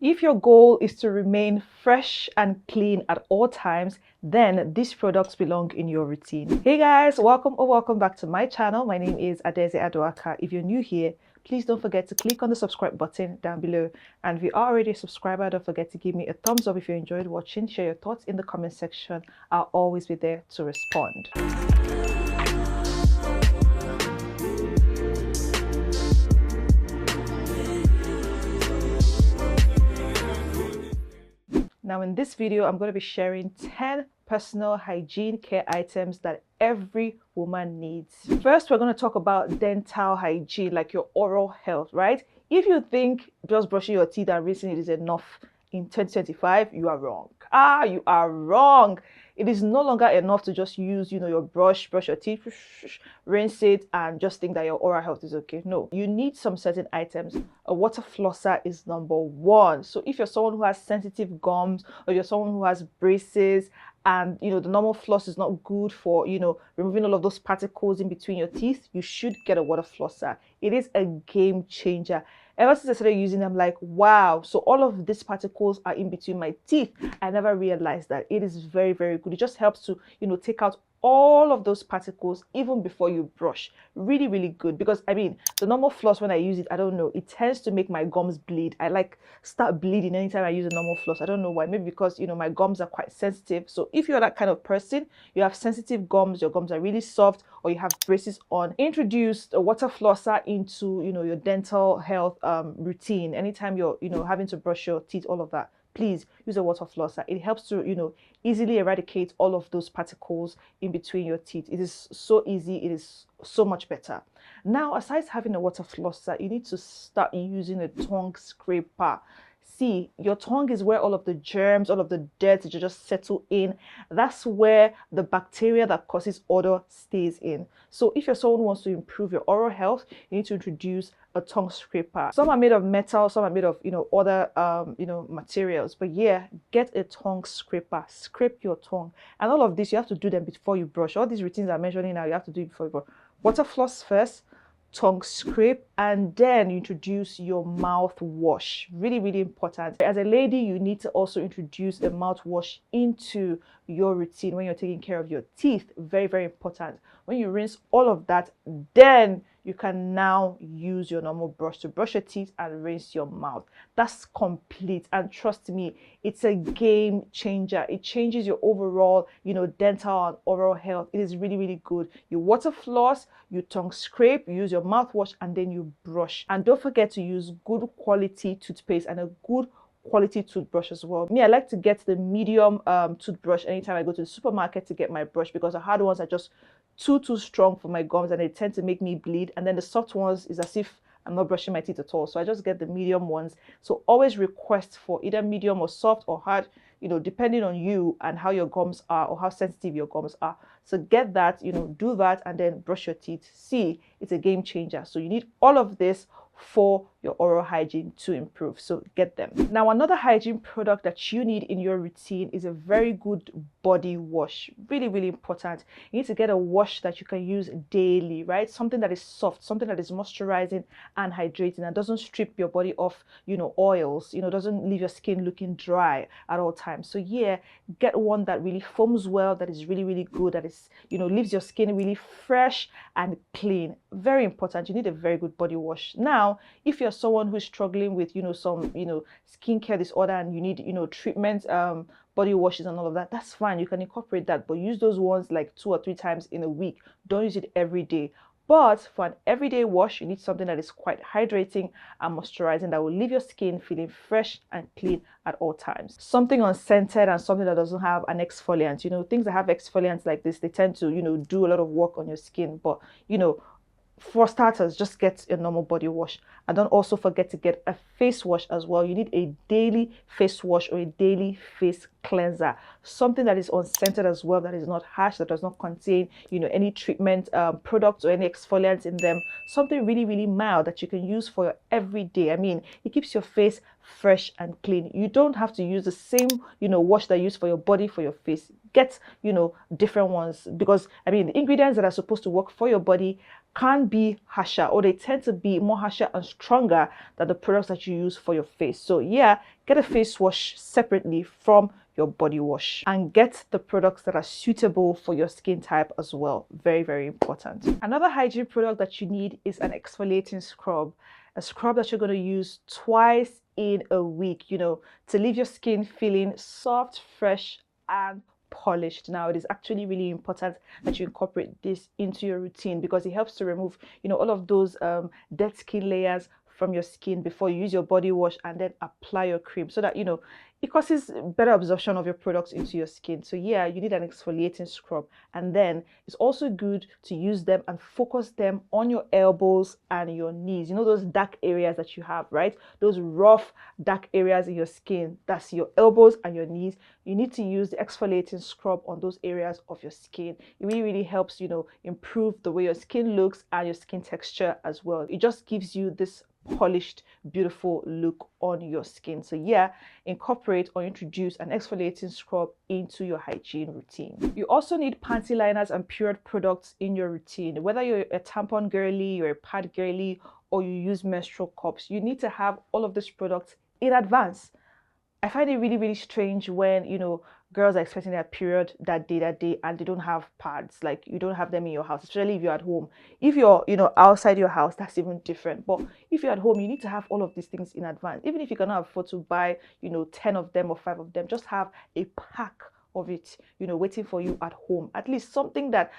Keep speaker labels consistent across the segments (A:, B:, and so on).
A: If your goal is to remain fresh and clean at all times, then these products belong in your routine. Hey guys, welcome back to my channel. My name is Adeze Aduaka. If you're new here, please don't forget to click on the subscribe button down below. And if you are already a subscriber, don't forget to give me a thumbs up if you enjoyed watching. Share your thoughts in the comment section. I'll always be there to respond. Now in this video, I'm going to be sharing 10 personal hygiene care items that every woman needs. First, we're going to talk about dental hygiene, like your oral health, right? If you think just brushing your teeth and rinsing it is enough in 2025, you are wrong. You are wrong. It is no longer enough to just use, your brush your teeth, rinse it, and just think that your oral health is okay. No, you need some certain items. A water flosser is number one. So if you're someone who has sensitive gums, or you're someone who has braces, and the normal floss is not good for removing all of those particles in between your teeth, you should get a water flosser. It is a game changer. Ever since I started using them, I'm like, wow, so all of these particles are in between my teeth. I never realized that. It is very, very good. It just helps to take out all of those particles even before you brush. Really, really good. Because the normal floss, when I use it, I don't know, it tends to make my gums bleed. I start bleeding anytime I use a normal floss. I don't know why. Maybe because my gums are quite sensitive. So if you're that kind of person, you have sensitive gums, your gums are really soft, or you have braces on, introduce a water flosser into your dental health routine. Anytime you're having to brush your teeth, all of that, please use a water flosser. It helps to easily eradicate all of those particles in between your teeth. It is so easy. It is so much better. Now, aside having a water flosser, you need to start using a tongue scraper. See, your tongue is where all of the germs, all of the dirt just settle in. That's where the bacteria that causes odor stays in. So if you're someone who wants to improve your oral health, you need to introduce a tongue scraper. Some are made of metal, some are made of other materials. But yeah, get a tongue scraper. Scrape your tongue. And all of this, you have to do them before you brush. All these routines I'm mentioning now, you have to do it before you brush. Water floss first, tongue scrape, and then introduce your mouthwash. Really, really important. As a lady, you need to also introduce a mouthwash into your routine when you're taking care of your teeth. Very, very important. When you rinse all of that, then you can now use your normal brush to brush your teeth and rinse your mouth. That's complete. And trust me, it's a game changer. It changes your overall, dental and oral health. It is really, really good. You water floss, you tongue scrape, you use your mouthwash, and then you brush. And don't forget to use good quality toothpaste and a good quality toothbrush as well. Me, I like to get the medium toothbrush anytime I go to the supermarket to get my brush, because the hard ones are just too strong for my gums and they tend to make me bleed. And then the soft ones is as if I'm not brushing my teeth at all. So I just get the medium ones. So always request for either medium or soft or hard, depending on you and how your gums are or how sensitive your gums are. So get that, do that, and then brush your teeth. See, it's a game changer. So you need all of this for your oral hygiene to improve. So get them. Now, another hygiene product that you need in your routine is a very good body wash. Really, really important. You need to get a wash that you can use daily, right? Something that is soft, something that is moisturizing and hydrating and doesn't strip your body of, oils, doesn't leave your skin looking dry at all times. So yeah, get one that really foams well, that is really, really good, that is, leaves your skin really fresh and clean. Very important. You need a very good body wash. Now, if you're someone who's struggling with some skincare disorder and you need treatment body washes and all of that, that's fine. You can incorporate that, but use those ones like 2 or 3 times in a week. Don't use it every day. But for an everyday wash, you need something that is quite hydrating and moisturizing, that will leave your skin feeling fresh and clean at all times. Something unscented and something that doesn't have an exfoliant. Things that have exfoliants like this, they tend to do a lot of work on your skin. But for starters, just get a normal body wash. And don't also forget to get a face wash as well. You need a daily face wash or a daily face cleanser. Something that is unscented as well, that is not harsh, that does not contain, any treatment products or any exfoliants in them. Something really, really mild that you can use for your everyday. It keeps your face fresh and clean. You don't have to use the same, wash that you use for your body, for your face. Get, different ones, because the ingredients that are supposed to work for your body can be harsher, or they tend to be more harsher and stronger than the products that you use for your face. So yeah, get a face wash separately from your body wash, and get the products that are suitable for your skin type as well. Very, very important. Another hygiene product that you need is an exfoliating scrub, a scrub that you're going to use twice in a week, you know, to leave your skin feeling soft, fresh, and polished. Now, it is actually really important that you incorporate this into your routine, because it helps to remove, you know, all of those dead skin layers from your skin before you use your body wash and then apply your cream, so that, you know, it causes better absorption of your products into your skin. So yeah, you need an exfoliating scrub, and then it's also good to use them and focus them on your elbows and your knees. You know, those dark areas that you have, right? Those rough dark areas in your skin, that's your elbows and your knees. You need to use the exfoliating scrub on those areas of your skin. It really, really helps, you know, improve the way your skin looks and your skin texture as well. It just gives you this polished, beautiful look on your skin. So yeah, incorporate or introduce an exfoliating scrub into your hygiene routine. You also need panty liners and period products in your routine. Whether you're a tampon girly, you're a pad girly, or you use menstrual cups, you need to have all of these products in advance. I find it really, really strange when, you know, girls are expecting their period that day, and they don't have pads. Like, you don't have them in your house, especially if you're at home. If you're, you know, outside your house, that's even different. But if you're at home, you need to have all of these things in advance. Even if you cannot afford to buy, you know, 10 of them or 5 of them, just have a pack of it, you know, waiting for you at home. At least something that,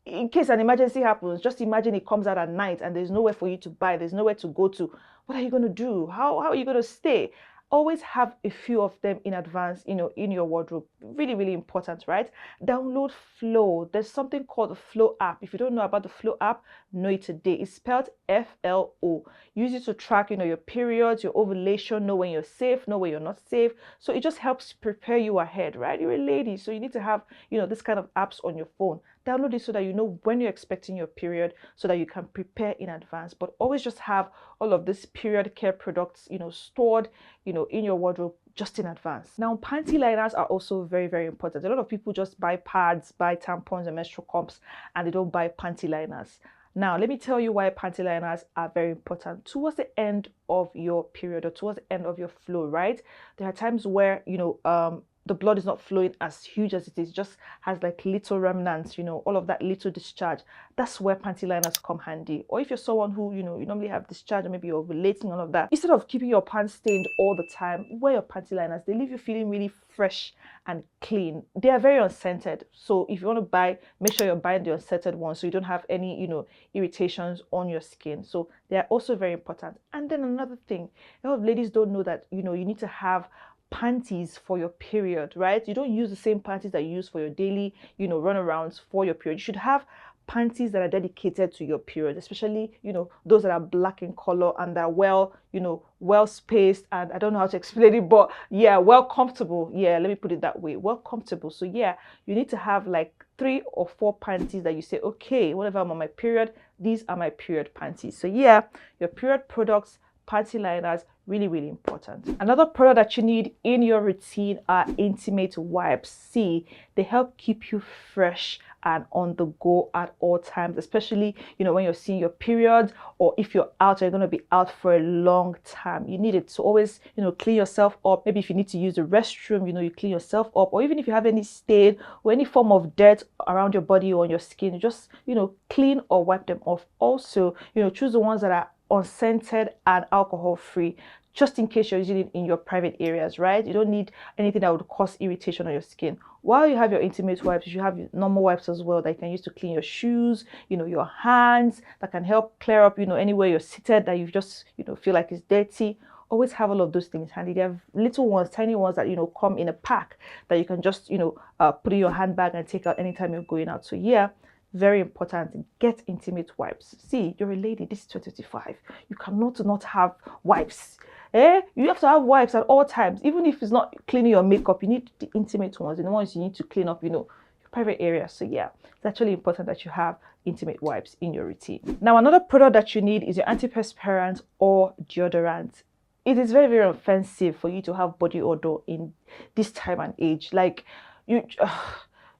A: in case an emergency happens, just imagine it comes out at night and there's nowhere for you to buy, there's nowhere to go to. What are you going to do? How are you going to stay? Always have a few of them in advance, you know, in your wardrobe. Really, really important, right? Download Flow. There's something called the Flow app. If you don't know about the Flow app, know it today. It's spelled FLO. Use it to track, you know, your periods, your ovulation, know when you're safe, know when you're not safe. So it just helps prepare you ahead, right? You're a lady, so you need to have, you know, this kind of apps on your phone. Download it so that you know when you're expecting your period, so that you can prepare in advance. But always just have all of these period care products, you know, stored, you know, in your wardrobe just in advance. Now, panty liners are also very, very important. A lot of people just buy pads, buy tampons and menstrual cups, and they don't buy panty liners. Now, let me tell you why panty liners are very important. Towards the end of your period, or towards the end of your flow, right? There are times where, you know, the blood is not flowing as huge as it is, just has like little remnants, you know, all of that little discharge. That's where panty liners come handy. Or if you're someone who, you know, you normally have discharge, or maybe you're ovulating, all of that, instead of keeping your pants stained all the time, wear your panty liners. They leave you feeling really fresh and clean. They are very unscented, so if you want to buy, make sure you're buying the unscented ones, so you don't have any, you know, irritations on your skin. So they are also very important. And then another thing, a lot of ladies don't know that, you know, you need to have panties for your period, right? You don't use the same panties that you use for your daily, you know, runarounds for your period. You should have panties that are dedicated to your period, especially, you know, those that are black in color and that are well, you know, well spaced, and I don't know how to explain it, but yeah, well comfortable. Yeah, let me put it that way, well comfortable. So yeah, you need to have like 3 or 4 panties that you say, okay, whenever I'm on my period, these are my period panties. So yeah, your period products, panty liners, really, really important. Another product that you need in your routine are intimate wipes. See, they help keep you fresh and on the go at all times, especially, you know, when you're seeing your period, or if you're out, or you're going to be out for a long time. You need it to always, you know, clean yourself up. Maybe if you need to use the restroom, you know, you clean yourself up, or even if you have any stain or any form of dirt around your body or on your skin, you just, you know, clean or wipe them off. Also, you know, choose the ones that are unscented and alcohol free, just in case you're using it in your private areas, right? You don't need anything that would cause irritation on your skin. While you have your intimate wipes, you should have your normal wipes as well that you can use to clean your shoes, you know, your hands, that can help clear up, you know, anywhere you're seated that you just, you know, feel like it's dirty. Always have all of those things handy. They have little ones, tiny ones that, you know, come in a pack that you can just, you know, put in your handbag and take out anytime you're going out. So yeah, very important. Get intimate wipes. See, you're a lady, this is 2025. You cannot not have wipes. You have to have wipes at all times. Even if it's not cleaning your makeup, you need the intimate ones, the ones you need to clean up, you know, your private area. So yeah, it's actually important that you have intimate wipes in your routine. Now, another product that you need is your antiperspirant or deodorant. It is very, very offensive for you to have body odor in this time and age. Like,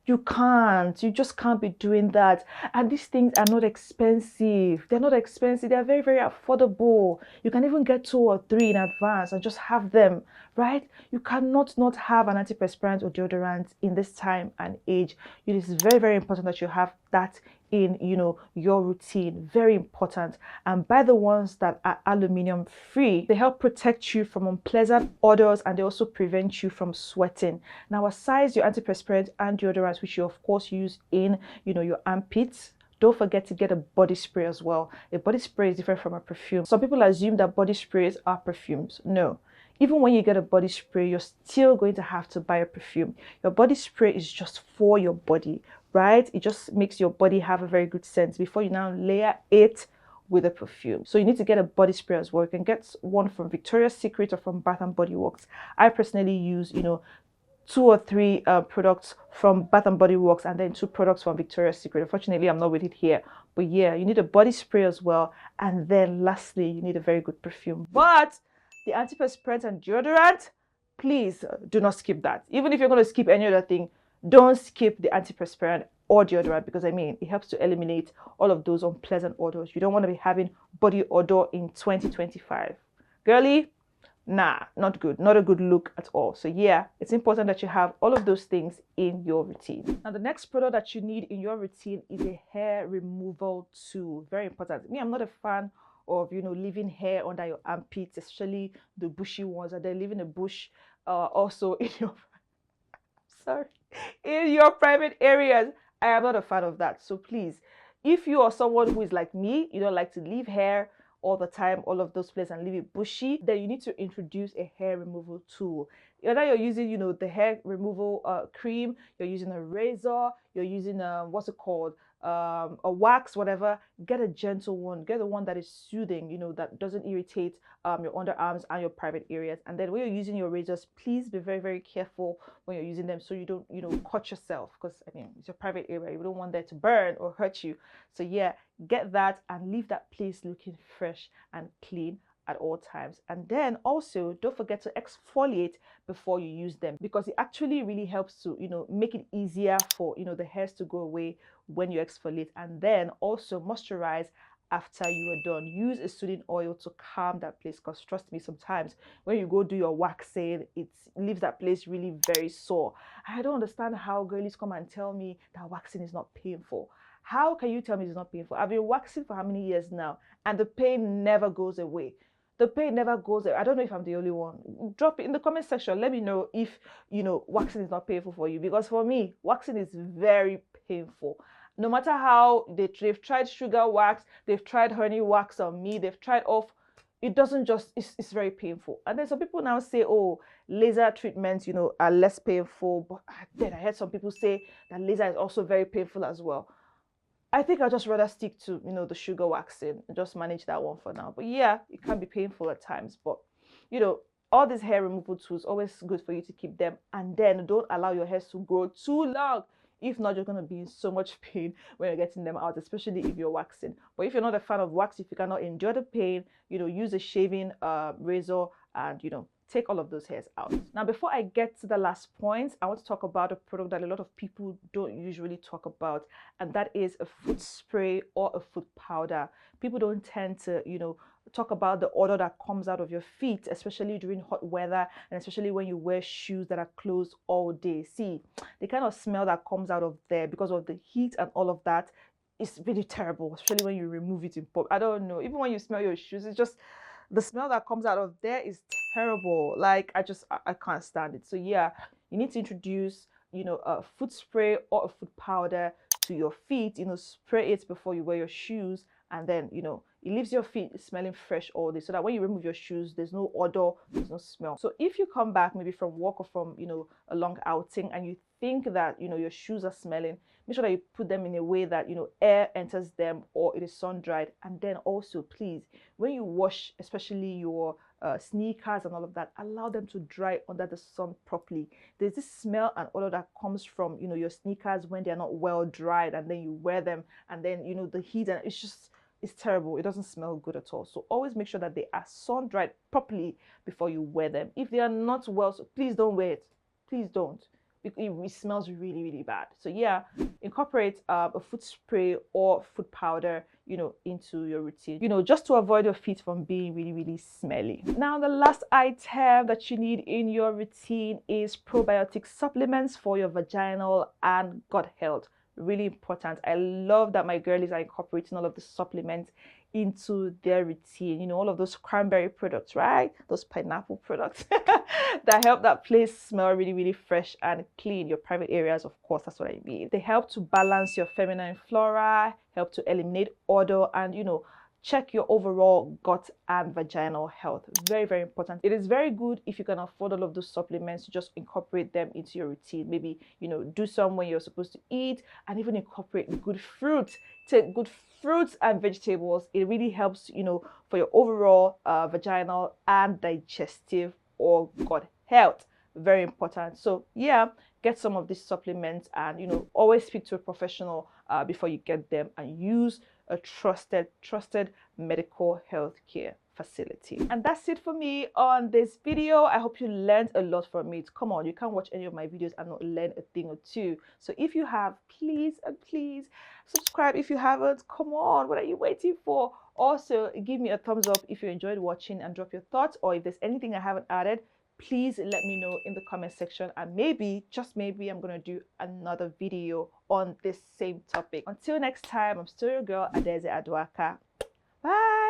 A: You just can't be doing that. And these things are not expensive. They're not expensive. They're very, very affordable. You can even get 2 or 3 in advance and just have them, right? You cannot not have an antiperspirant or deodorant in this time and age. It is very, very important that you have that in, your routine. Very important. And buy the ones that are aluminum free. They help protect you from unpleasant odors, and they also prevent you from sweating. Now, aside your antiperspirant and deodorants, which you of course use in, your armpits, don't forget to get a body spray as well. A body spray is different from a perfume. Some people assume that body sprays are perfumes. No. Even when you get a body spray, you're still going to have to buy a perfume. Your body spray is just for your body, right? It just makes your body have a very good scent before you now layer it with a perfume. So you need to get a body spray as well. You can get one from Victoria's Secret or from Bath and Body Works. I personally use, 2 or 3 products from Bath and Body Works, and then 2 products from Victoria's Secret. Unfortunately, I'm not with it here. But yeah, you need a body spray as well. And then lastly, you need a very good perfume. But the antiperspirant and deodorant, please do not skip that. Even if you're going to skip any other thing, don't skip the antiperspirant or deodorant, because it helps to eliminate all of those unpleasant odors. You don't want to be having body odor in 2025. Girly, nah, not good. Not a good look at all. So yeah, it's important that you have all of those things in your routine. Now, the next product that you need in your routine is a hair removal tool. Very important. Me, I'm not a fan of, leaving hair under your armpits, especially the bushy ones, and then leaving a bush also in your sorry, in your private areas. I am not a fan of that. So please, if you are someone who is like me, you don't like to leave hair all the time, all of those places, and leave it bushy, then you need to introduce a hair removal tool. Whether you're using, the hair removal cream, you're using a razor, you're using what's it called, a wax, whatever, get a gentle one. Get the one that is soothing, that doesn't irritate your underarms and your private areas. And then when you're using your razors, please be very, very careful when you're using them, so you don't, cut yourself, because it's your private area. You don't want that to burn or hurt you. So yeah, get that and leave that place looking fresh and clean at all times. And then also don't forget to exfoliate before you use them, because it actually really helps to make it easier for the hairs to go away when you exfoliate. And then also moisturize after you are done. Use a soothing oil to calm that place, because trust me, sometimes when you go do your waxing, it leaves that place really very sore. I don't understand how girlies come and tell me that waxing is not painful. How can you tell me it's not painful? I've been waxing for how many years now, and the pain never goes away. The pain never goes away. I don't know if I'm the only one. Drop it in the comment section. Let me know if waxing is not painful for you, because for me, waxing is very painful. No matter how they've tried sugar wax, they've tried honey wax on me, they've tried off, it doesn't just, it's very painful. And then some people now say, oh, laser treatments, are less painful. But then I heard some people say that laser is also very painful as well. I think I'll just rather stick to, the sugar waxing and just manage that one for now. But yeah, it can be painful at times. But, all these hair removal tools, always good for you to keep them. And then don't allow your hairs to grow too long. If not, you're going to be in so much pain when you're getting them out, especially if you're waxing. But if you're not a fan of wax, if you cannot enjoy the pain, use a shaving razor and, take all of those hairs out. Now, before I get to the last point, I want to talk about a product that a lot of people don't usually talk about, and that is a foot spray or a foot powder. People don't tend to, talk about the odor that comes out of your feet, especially during hot weather, and especially when you wear shoes that are closed all day. See, the kind of smell that comes out of there because of the heat and all of that is really terrible, especially when you remove it in pub. I don't know, even when you smell your shoes, it's just the smell that comes out of there is terrible. Like, I can't stand it. So yeah, you need to introduce a foot spray or a foot powder to your feet. Spray it before you wear your shoes, and then it leaves your feet smelling fresh all day, so that when you remove your shoes, there's no odor, there's no smell. So if you come back maybe from work or from a long outing, and you think that your shoes are smelling, make sure that you put them in a way that air enters them, or it is sun dried. And then also, please, when you wash, especially your sneakers and all of that, allow them to dry under the sun properly. There's this smell and odor that comes from your sneakers when they're not well dried, and then you wear them, and then the heat, and it's terrible. It doesn't smell good at all. So always make sure that they are sun dried properly before you wear them. If they are not well, so please don't wear it. Please don't. it smells really, really bad. So yeah, incorporate a foot spray or foot powder, into your routine, just to avoid your feet from being really, really smelly. Now, the last item that you need in your routine is probiotic supplements for your vaginal and gut health. Really important. I love that my girlies are incorporating all of the supplements into their routine. All of those cranberry products, right? Those pineapple products that help that place smell really, really fresh and clean. Your private areas, of course, that's what I mean. They help to balance your feminine flora, help to eliminate odor, and check your overall gut and vaginal health. Very, very important. It is very good if you can afford all of those supplements to just incorporate them into your routine. Maybe, do some when you're supposed to eat, and even incorporate good fruit. Take good fruits and vegetables. It really helps, for your overall vaginal and digestive or gut health. Very important. So yeah, get some of these supplements, and always speak to a professional before you get them, and use a trusted medical healthcare facility. And that's it for me on this video. I hope you learned a lot from it. Come on, you can't watch any of my videos and not learn a thing or two. So if you have, please and please subscribe. If you haven't, come on, what are you waiting for? Also, give me a thumbs up if you enjoyed watching, and drop your thoughts, or if there's anything I haven't added, please let me know in the comment section, and maybe, just maybe, I'm gonna do another video on this same topic. Until next time, I'm still your girl, Adeze Aduaka. Bye.